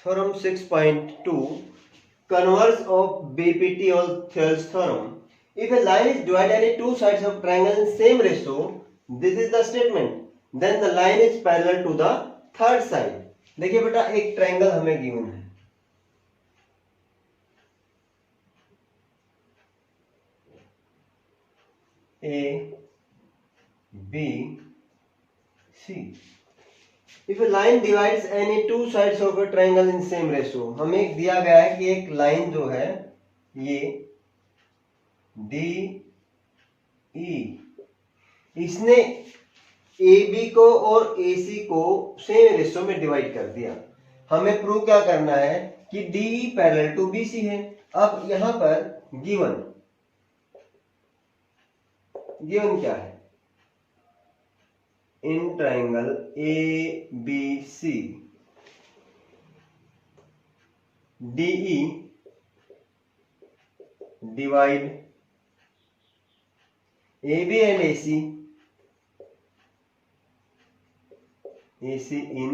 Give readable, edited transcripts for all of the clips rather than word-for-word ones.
Theorem 6.2 Converse of BPT or Thales theorem. If a line is divided into two sides of triangle in same ratio, this is the statement. Then the line is parallel to the third side. देखिए बेटा एक triangle हमें given है, A B C. If a line divides any two sides of a triangle in same ratio, हमें दिया गया है कि एक लाइन जो है ये डी ई, इसने ए बी को और ए सी को सेम रेशियो में डिवाइड कर दिया। हमें प्रूव क्या करना है कि D E parallel to B C है। अब यहां पर गिवन क्या है, in triangle A B C DE divide A B and A C in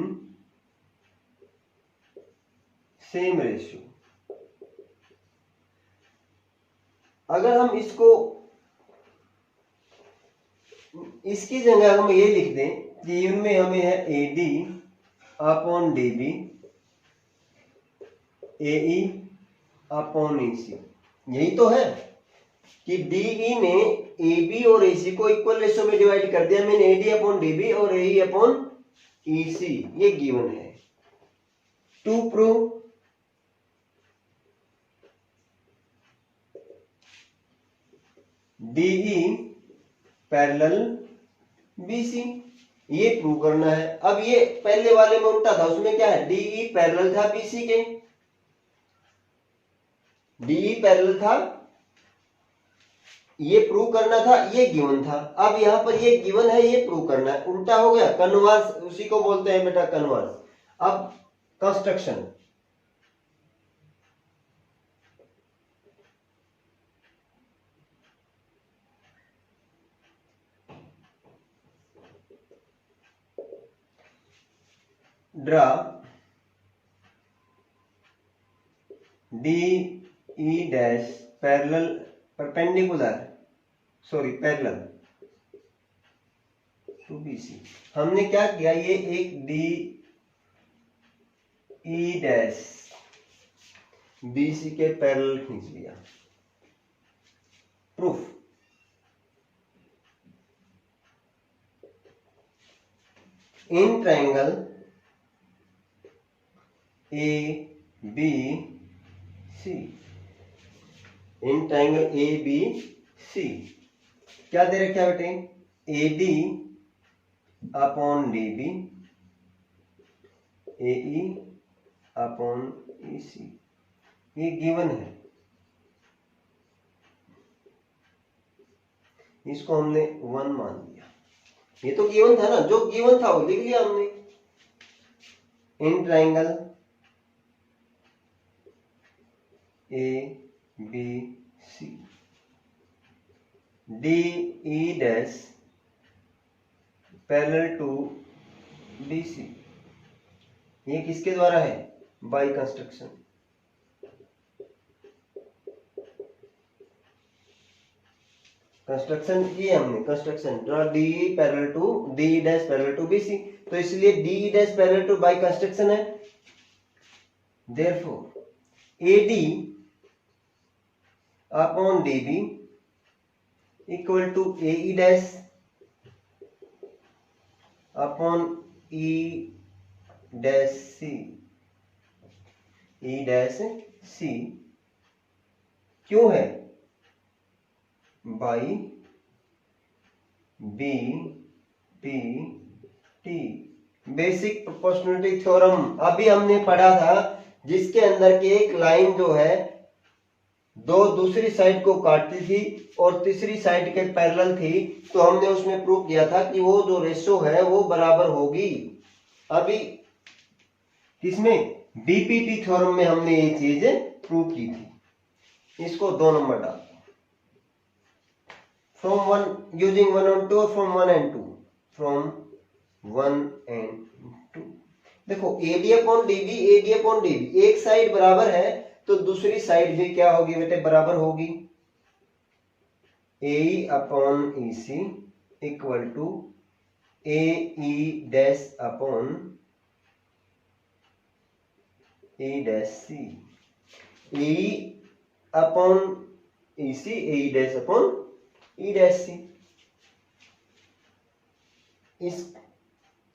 same ratio. अगर हम इसकी जगह हम ये लिख दें कि इनमें हमें है A D upon D B, A E upon A C. यही तो है कि डी ई ने ए बी और ए सी को इक्वल रेशियो में डिवाइड कर दिया। मैंने A D upon D B और A E upon E C, ये गिवन है। To prove D E parallel BC, ये प्रूव करना है। अब ये पहले वाले में उल्टा था, उसमें क्या है डीई पैरेलल था बीसी के, डीई पैरेलल था, ये प्रूव करना था, ये गिवन था। अब यहां पर ये गिवन है, ये प्रूव करना है। उल्टा हो गया, कन्वर्स उसी को बोलते हैं बेटा कन्वर्स। अब construction, draw D E dash parallel perpendicular parallel to B C. हमने क्या किया, ये एक D E dash B C के पैरेलल खींच लिया। Proof, in triangle A B C, in triangle A B C क्या दे रखा है बेटे, A D upon D B, A E upon E C, ये गिवन है। इसको हमने 1 मान लिया। ये तो गिवन था ना, जो गिवन था वो लिख लिया हमने। In triangle A B C D E dash parallel to B C, ये किसके द्वारा है, बाय कंस्ट्रक्शन। कंस्ट्रक्शन किए हमने, construction draw D parallel to D dash parallel to B C, तो इसलिए D dash parallel to by construction है। Therefore A D upon D B equal to A E dash upon E dash C, E dash C क्यों है, by B P T. Basic proportionality theorem अभी हमने पढ़ा था, जिसके अंदर की एक लाइन जो है दो दूसरी साइड को काटती थी और तीसरी साइड के पैरेलल थी, तो हमने उसमें प्रूव किया था कि वो जो रेशो है वो बराबर होगी। अभी किसमें, बीपीटी थ्योरम में हमने ये चीज प्रूव की थी। इसको 2 नंबर डाल, फ्रॉम 1 यूजिंग 1 and 2 और फ्रॉम 1 and 2, फ्रॉम 1 and 2। देखो AD upon DB, AD upon DB, एक साइड बराबर है तो दूसरी साइड भी क्या होगी बेटे, बराबर होगी। AE upon EC equal to AE dash upon E dash C, AE upon EC, AE dash upon E dash C।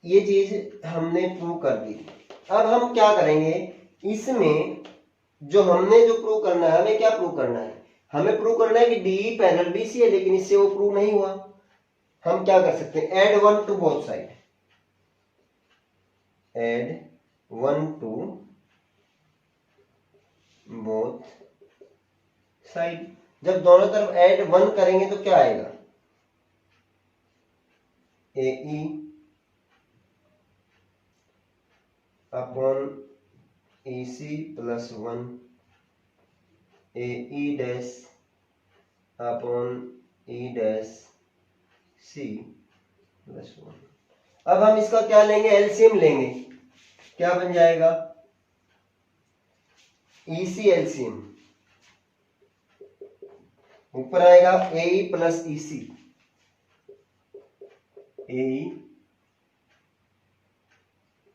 ये चीज हमने प्रूव कर दी। अब हम क्या करेंगे, इसमें जो प्रूव करना है, हमें क्या प्रूव करना है, हमें प्रूव करना है कि DE पैरेलल BC है, लेकिन इससे वो प्रूव नहीं हुआ। हम क्या कर सकते हैं, add one two both side, add one two both side. जब दोनों तरफ ऐड वन करेंगे तो क्या आएगा, AE upon EC plus 1 AE dash upon E dash C plus 1। अब हम इसका क्या लेंगे, एलसीएम लेंगे। क्या बन जाएगा, EC एलसीएम ऊपर आएगा AE plus EC, AE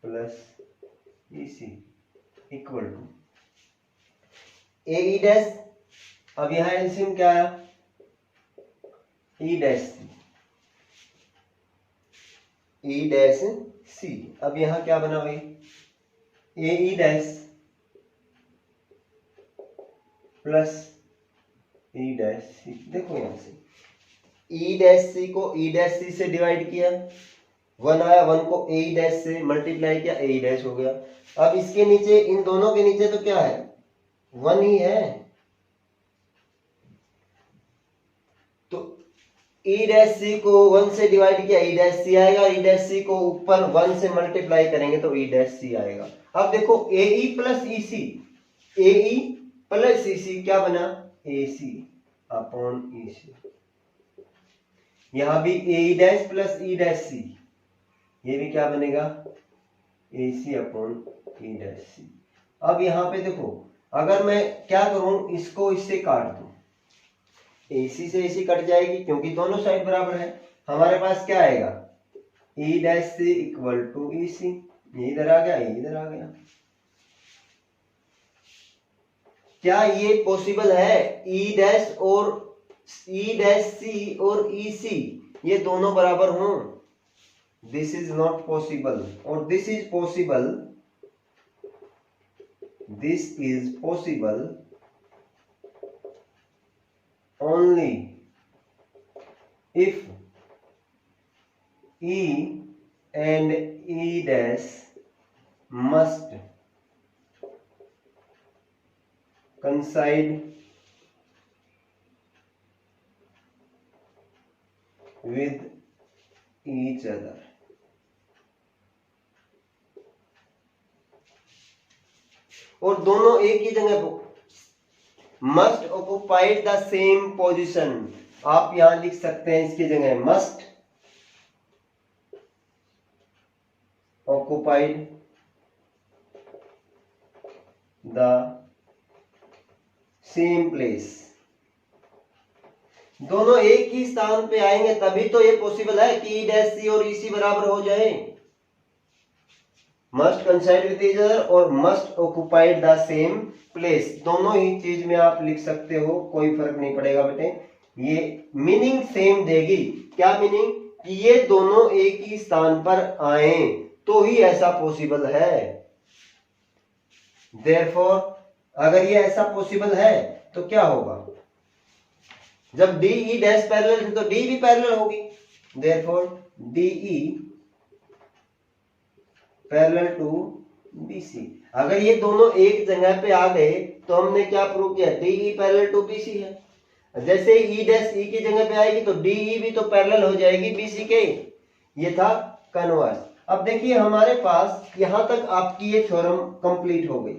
plus EC equal to AE dash, अब यहां एलसीएम क्या आया, E dash C, E dash C। अब यहां क्या बना भाई, AE dash plus E dash C। देखो यहां से E डैश C को E डैश C से डिवाइड किया, 1 आया, 1 को AE डैश से मल्टीप्लाई किया, AE डैश हो गया। अब इसके नीचे, इन दोनों के नीचे तो क्या है, 1 ही है, तो E डैश C को 1 से डिवाइड किया, E डैश C आएगा, E डैश C को ऊपर 1 से मल्टीप्लाई करेंगे तो E डैश C आएगा। अब देखो AE plus EC, AE plus EC क्या बना, AC अपॉन EC। यहां भी AE dash plus E dash C, ये भी क्या बनेगा, AC upon E dash C। अब यहां पे देखो, अगर मैं क्या करूं, इसको इससे काट दूं, AC से AC कट जाएगी क्योंकि दोनों साइड बराबर है। हमारे पास क्या आएगा, E dash C equal to EC, ये इधर आ गया, ये इधर आ गया। क्या ये पॉसिबल है, E डैश और E डैश C और EC ये दोनों बराबर हों? दिस इज नॉट पॉसिबल, और this is possible, this is possible only if E and E dash must coincide with each other। और दोनों एक ही जगह पर, must occupied the same position. आप यहां लिख सकते हैं इसकी जगह, must occupied the same place. दोनों एक ही स्थान पे आएंगे तभी तो ये पॉसिबल है कि E डैश C और EC बराबर हो जाए। Must coincide with each other और must occupied the same place, दोनों ही चीज में आप लिख सकते हो, कोई फर्क नहीं पड़ेगा बेटे, ये मीनिंग सेम देगी। क्या मीनिंग, कि ये दोनों एक ही स्थान पर आए तो ही ऐसा पॉसिबल है। देयरफॉर अगर ये ऐसा पॉसिबल है तो क्या होगा, जब DE डैश पैरेलल है तो D भी पैरेलल होगी। Therefore DE parallel to BC। अगर ये दोनों एक जगह पे आ गए तो हमने क्या प्रूव किया, DE पैरेलल टू BC है। जैसे E डैश E की जगह पे आएगी तो DE भी तो पैरेलल हो जाएगी BC के। ये था कन्वर्स। अब देखिए हमारे पास यहां तक आपकी ये थ्योरम कंप्लीट हो गई।